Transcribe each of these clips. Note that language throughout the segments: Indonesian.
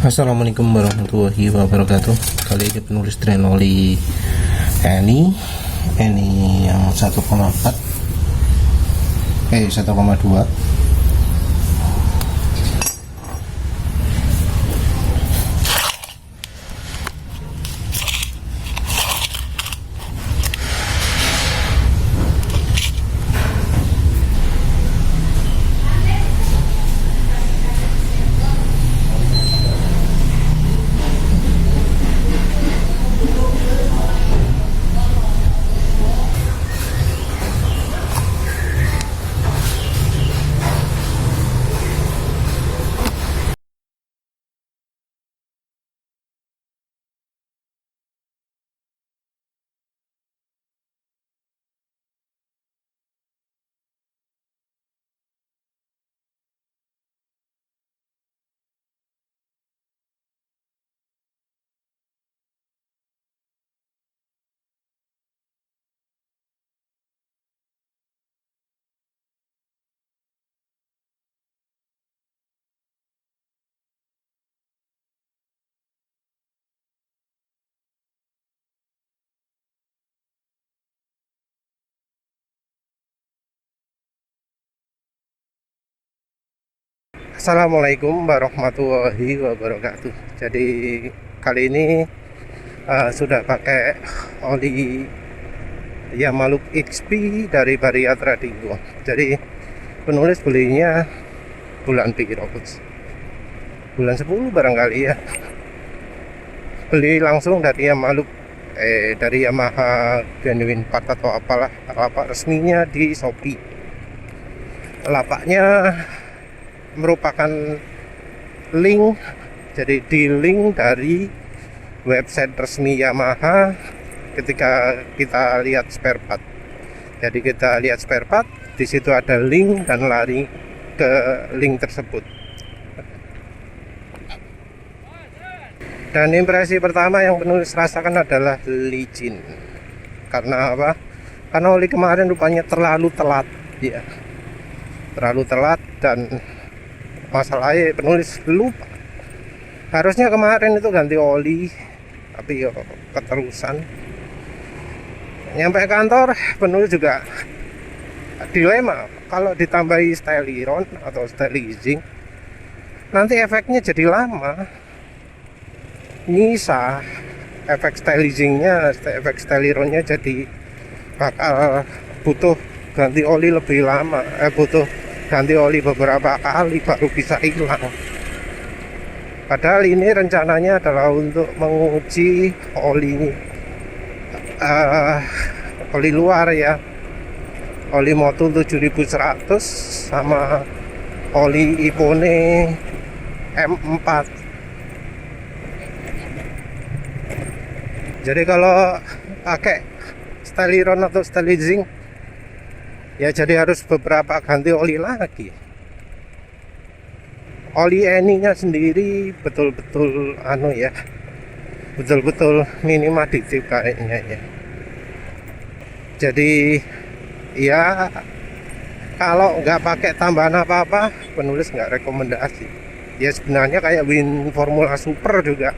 Assalamualaikum warahmatullahi wabarakatuh. Kali ini penulis Trenoli ini yang 1,4 1,2. Assalamualaikum warahmatullahi wabarakatuh. Jadi kali ini sudah pakai oli Yamaluk XP dari Varia Trading. Jadi penulis belinya bulan piro? Bulan 10 barangkali ya. Beli langsung dari Yamaluk dari Yamaha Genuine Part atau apalah, lapak resminya di Shopee. Lapaknya merupakan link, jadi di link dari website resmi Yamaha ketika kita lihat spare part. Jadi kita lihat spare part, di situ ada link dan lari ke link tersebut. Dan impresi pertama yang penulis rasakan adalah licin. Karena apa? Karena oli kemarin rupanya terlalu telat, ya. Terlalu telat, dan masalahnya penulis lupa. Harusnya kemarin itu ganti oli, tapi yo keterusan. Nyampe kantor penulis juga dilema, kalau ditambahi styliron atau stylizing nanti efeknya jadi lama, nyisa efek stylizingnya, efek stylironnya, jadi bakal butuh ganti oli lebih lama, butuh ganti oli beberapa kali baru bisa hilang. Padahal ini rencananya adalah untuk menguji oli oli luar ya, oli Motul 7100 sama oli Ipone M4. Jadi kalau pakai styliron atau stylizing ya jadi harus beberapa ganti oli lagi. Oli eninya sendiri betul-betul betul-betul minim aditif kayaknya ya. Jadi ya kalau nggak pakai tambahan apa-apa penulis nggak rekomendasi. Ya sebenarnya kayak Win Formula Super juga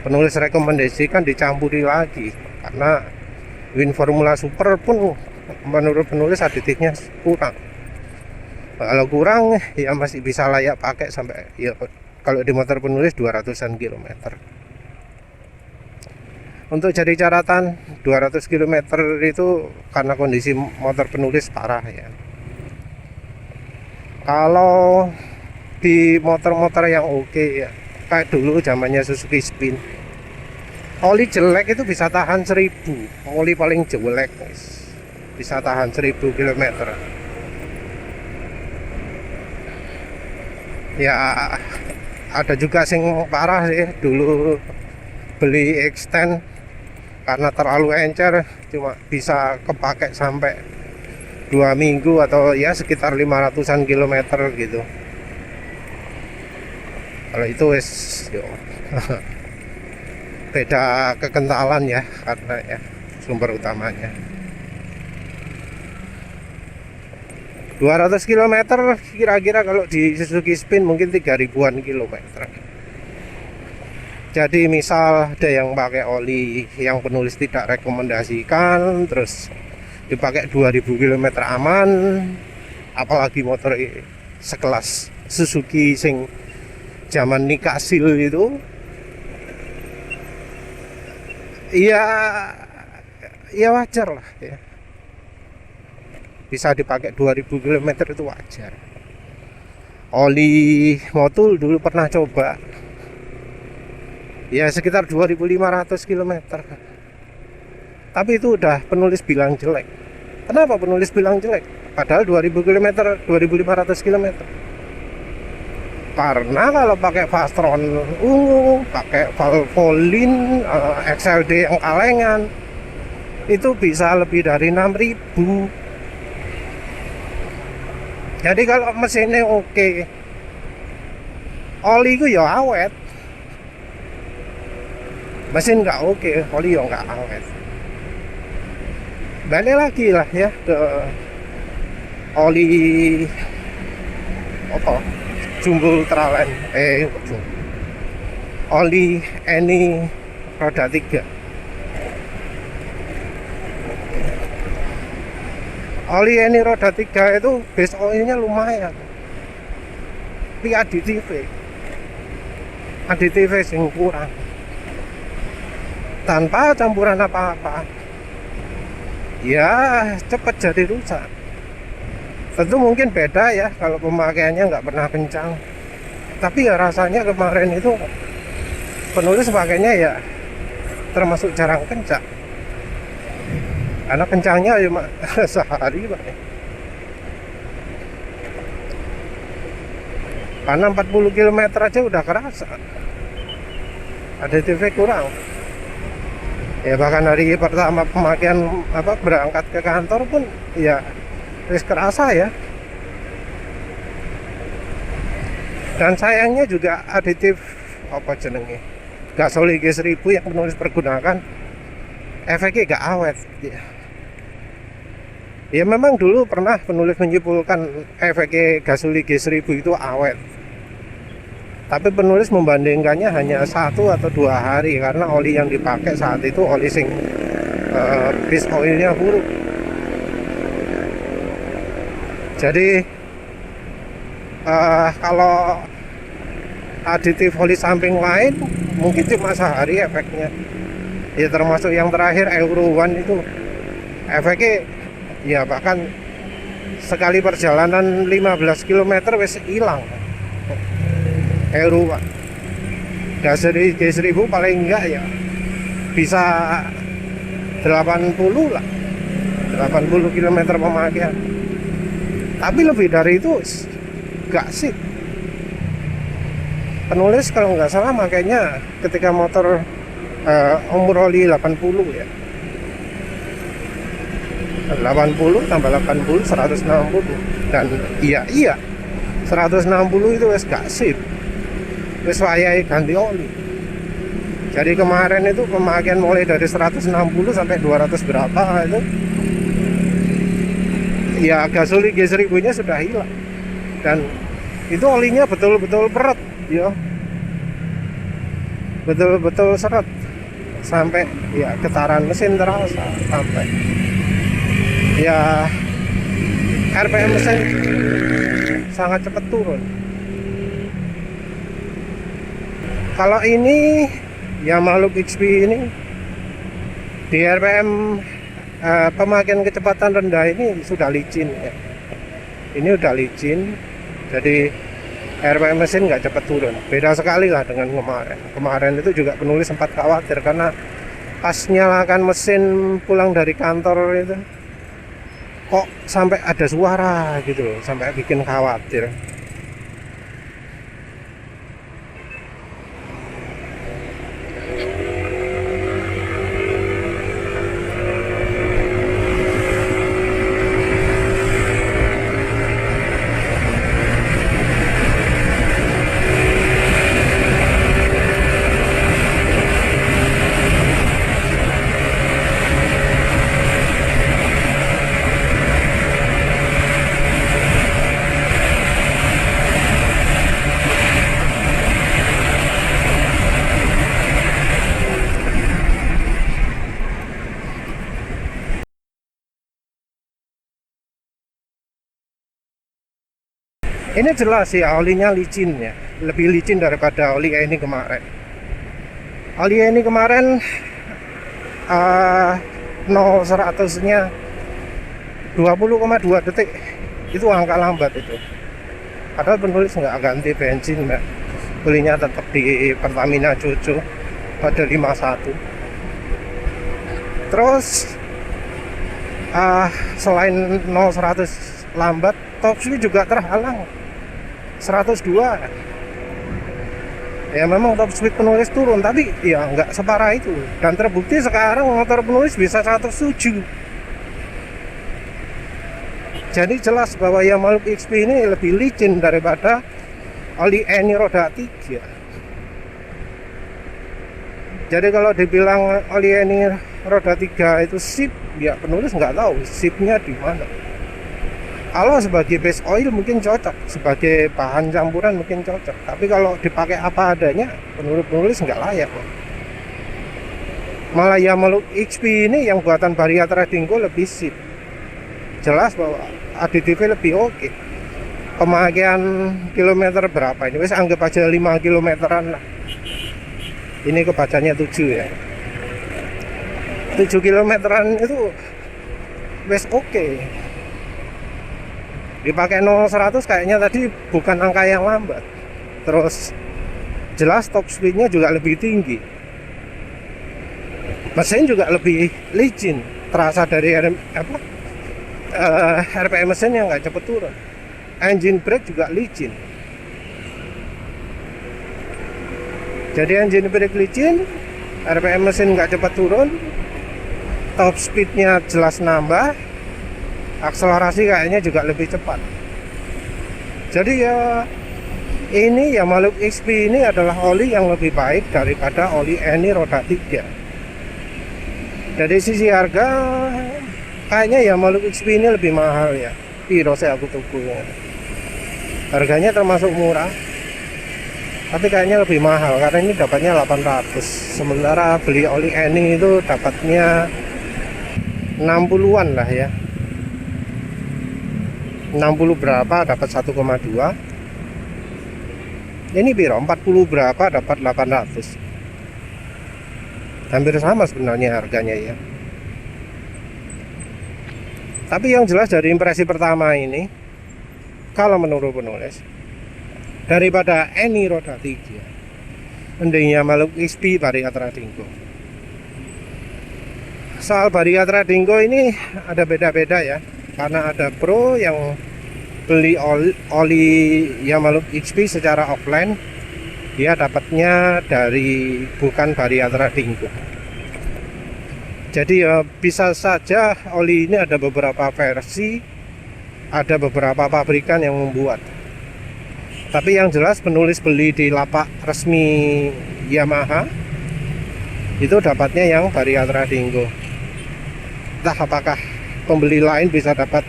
penulis rekomendasikan dicampuri lagi, karena Win Formula Super pun menurut penulis aditifnya kurang. Kalau kurang ya masih bisa layak pakai sampai ya kalau di motor penulis 200-an kilometer. Untuk jadi catatan, 200 km itu karena kondisi motor penulis parah ya. Kalau di motor-motor yang oke ya, kayak dulu zamannya Suzuki Spin, oli jelek itu bisa tahan 1000. Oli paling jelek bisa tahan 1000 km. Ya ada juga sing parah sih, dulu beli extend karena terlalu encer cuma bisa kepake sampai 2 minggu atau ya sekitar 500-an kilometer gitu. Kalau itu beda kekentalan ya, karena ya sumber utamanya 200 km kira-kira. Kalau di Suzuki Spin mungkin 3000-an kilometer. Jadi misal ada yang pakai oli yang penulis tidak rekomendasikan, terus dipakai 2000 km aman, apalagi motor sekelas Suzuki sing zaman Nikasil itu, ya ya wajar lah ya, bisa dipakai 2000 km itu wajar. Oli Motul dulu pernah coba ya sekitar 2500 km, tapi itu udah penulis bilang jelek. Kenapa penulis bilang jelek? Padahal 2000 km, 2500 km. Karena kalau pakai Fastron ungu, pakai Valvoline, XLD yang kalengan, itu bisa lebih dari 6000. Jadi kalau mesinnya oke, oli itu ya awet. Mesin nggak oke, oli ya nggak awet. Balik lagi lah ya ke oli apa? Jumbo Ultraland, oli Eni roda 3. Oli Eni roda 3 itu base oilnya lumayan, tapi aditif sing kurang, tanpa campuran apa-apa ya cepet jadi rusak. Tentu mungkin beda ya kalau pemakaiannya nggak pernah kencang, tapi ya rasanya kemarin itu penulis pakainya ya termasuk jarang kencang, karena kencangnya cuma sehari Pak. Karena 40 km aja udah kerasa aditifnya kurang ya. Bahkan hari pertama pemakaian berangkat ke kantor pun ya wis kerasa ya. Dan sayangnya juga aditif apa jenenge Gasoli G1000 yang penulis pergunakan efeknya gak awet ya. Ya memang dulu pernah penulis menyimpulkan efeknya Gasoli G1000 itu awet, tapi penulis membandingkannya hanya 1 atau 2 hari karena oli yang dipakai saat itu oli sing base oilnya buruk. Jadi kalau aditif oli samping lain mungkin cuma sehari efeknya ya, termasuk yang terakhir Euro One itu efeknya ya bahkan sekali perjalanan 15 km wes hilang Euro One. Dari G1000 paling enggak ya bisa 80 lah, 80 km pemakaian, tapi lebih dari itu gak sih. Penulis kalau nggak salah makanya ketika motor umur oli 80 ya, 80 tambah 80 160, dan iya 160 itu wes gak sip, wes wayai ganti oli. Jadi kemarin itu pemakaian mulai dari 160 sampai 200 berapa itu ya Gasoli G1000 nya sudah hilang, dan itu olinya betul-betul berat ya, betul-betul seret sampai ya getaran mesin terasa, sampai ya RPM mesin sangat cepat turun. Kalau ini ya makhluk XP ini di RPM pemakaian kecepatan rendah ini sudah licin ya. Ini udah licin, jadi RPM mesin nggak cepat turun. Beda sekali lah dengan kemarin. Kemarin itu juga penulis sempat khawatir karena pas nyalakan mesin pulang dari kantor itu kok sampai ada suara gitu loh, sampai bikin khawatir. Ini jelas sih olinya licin ya, lebih licin daripada oli ini kemarin. Oli ini kemarin 0-100 nya 20,2 detik, itu angka lambat itu. Padahal penulis nggak ganti bensin ya, belinya tetap di Pertamina Jojo pada 51. Terus selain 0-100 lambat, top speed juga terhalang 102. Ya memang top speed penulis turun, tapi ya nggak separah itu. Dan terbukti sekarang motor penulis bisa 107. Jadi jelas bahwa Yamaha XP ini lebih licin daripada oli Eni roda 3. Jadi kalau dibilang oli Eni roda 3 itu sip, ya penulis nggak tahu sipnya di mana. Kalau sebagai base oil mungkin cocok, sebagai bahan campuran mungkin cocok. Tapi kalau dipakai apa adanya, penulis nggak layak. Malah Yamaha XP ini yang buatan Varia Tradingco lebih sip. Jelas bahwa aditifnya lebih oke. Pemakaian kilometer berapa ini? Wes anggap aja 5 kilometeran lah. Ini kebacanya 7 ya. 7 kilometeran itu wes oke. Dipakai 0-100 kayaknya tadi bukan angka yang lambat. Terus jelas top speednya juga lebih tinggi, mesin juga lebih licin, terasa dari RPM mesin yang nggak cepet turun. Engine brake juga licin. Jadi engine brake licin, RPM mesin nggak cepet turun, top speednya jelas nambah, akselerasi kayaknya juga lebih cepat. Jadi ya ini Yamaha XP ini adalah oli yang lebih baik daripada oli Eni roda 3. Dari sisi harga kayaknya Yamaha XP ini lebih mahal ya. Piro saya aku tukunya. Harganya termasuk murah, tapi kayaknya lebih mahal karena ini dapatnya 800. Sementara beli oli Eni itu dapatnya 60-an lah ya. 60 berapa dapat 1,2. Ini piro 40 berapa dapat 800. Hampir sama sebenarnya harganya ya. Tapi yang jelas dari impresi pertama ini, kalau menurut penulis, daripada Eni roda 3 mending Yamaha XP Varia Tradingco. Soal Varia Tradingco ini ada beda-beda ya. Karena ada pro yang beli oli Yamaha XP secara offline, dia dapatnya dari bukan Varia Tradingco. Jadi ya bisa saja oli ini ada beberapa versi, ada beberapa pabrikan yang membuat. Tapi yang jelas penulis beli di lapak resmi Yamaha itu dapatnya yang Varia Tradingco. Entah apakah pembeli lain bisa dapat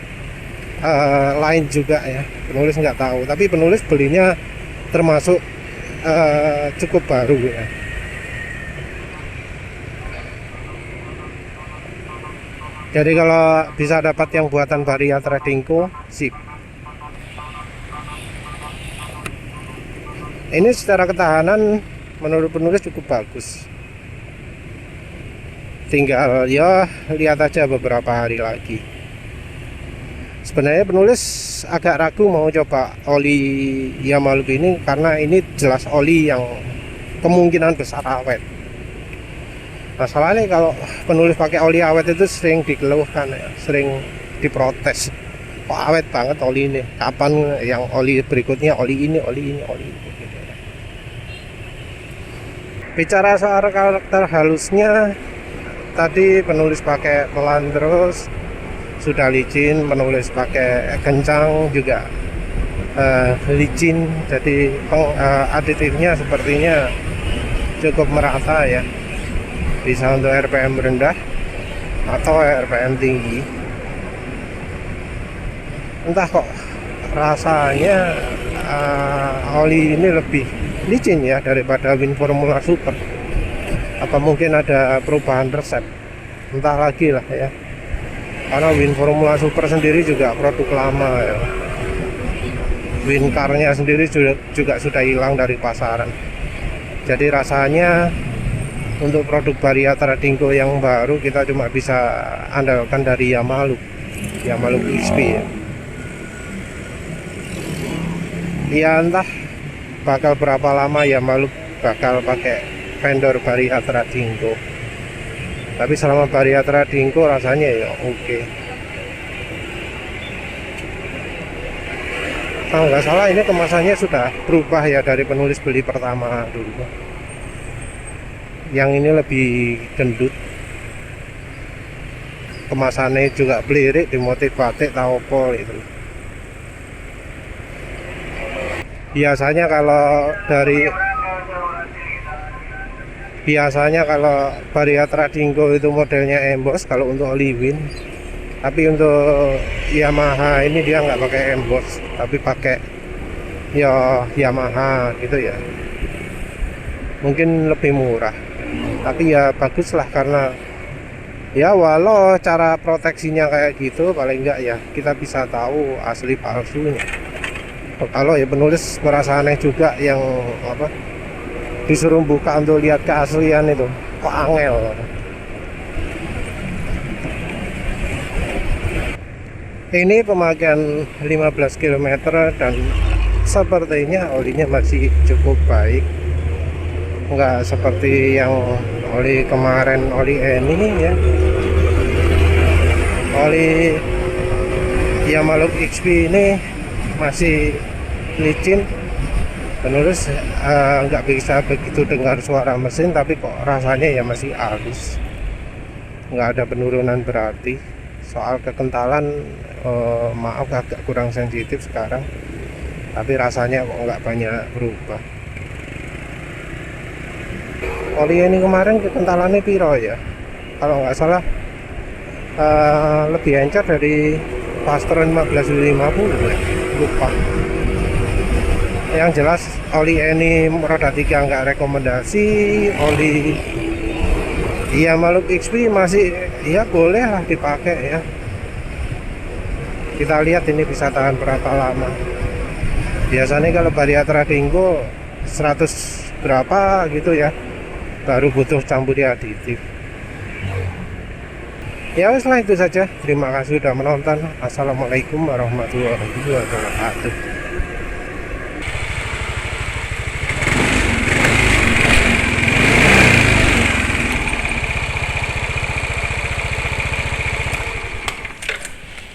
lain juga ya, penulis nggak tahu. Tapi penulis belinya termasuk cukup baru ya. Jadi kalau bisa dapat yang buatan Varia Tradingco, sip. Ini secara ketahanan menurut penulis cukup bagus. Tinggal ya lihat aja beberapa hari lagi. Sebenarnya penulis agak ragu mau coba oli Yamaha ini karena ini jelas oli yang kemungkinan besar awet. Masalahnya kalau penulis pakai oli awet itu sering dikeluhkan ya, sering diprotes. Kok awet banget oli ini? Kapan yang oli berikutnya oli ini, oli ini, oli ini gitu. Bicara soal karakter halusnya, tadi penulis pakai pelan terus sudah licin, penulis pakai kencang juga licin. Jadi aditifnya sepertinya cukup merata ya, bisa untuk RPM rendah atau RPM tinggi. Entah kok rasanya oli ini lebih licin ya daripada Win Formula Super. Apa mungkin ada perubahan resep, entah lagi lah ya. Karena Win Formula Super sendiri juga produk lama ya. Wincarnya sendiri juga sudah hilang dari pasaran. Jadi rasanya untuk produk Varia Tradingco yang baru kita cuma bisa andalkan dari Yamaluk XP ya. Ya entah bakal berapa lama Yamaluk bakal pakai vendor Varia Tradingco. Tapi selama Varia Tradingco rasanya ya oke. Kalau nggak salah ini kemasannya sudah berubah ya dari penulis beli pertama dulu. Yang ini lebih gendut, kemasannya juga belirik, dimotif batik taopol itu. Biasanya kalau Varia Tradingco itu modelnya emboss kalau untuk oli win. Tapi untuk Yamaha ini dia nggak pakai emboss, tapi pakai ya Yamaha gitu ya. Mungkin lebih murah, tapi ya bagus lah karena ya walau cara proteksinya kayak gitu paling enggak ya kita bisa tahu asli palsunya. Kalau ya penulis merasa aneh juga yang apa disuruh buka untuk lihat keaslian itu kok angel. Ini pemakaian 15 km dan sepertinya olinya masih cukup baik, nggak seperti yang oli kemarin, oli ini ya, oli Yamaluk XP ini masih licin. Penulis nggak bisa begitu dengar suara mesin, tapi kok rasanya ya masih halus, nggak ada penurunan berarti. Soal kekentalan maaf agak kurang sensitif sekarang, tapi rasanya kok nggak banyak berubah. Oli ini kemarin kekentalannya piro ya, kalau nggak salah lebih encer dari Pastron 1550 ya, lupa. Yang jelas oli ini roda 3 nggak rekomendasi. Oli Yamaluk XP masih ya boleh lah dipakai ya. Kita lihat ini bisa tahan berapa lama. Biasanya kalau Varia Tradingco 100 berapa gitu ya, baru butuh campur aditif. Ya setelah itu saja. Terima kasih sudah menonton. Assalamualaikum warahmatullahi wabarakatuh.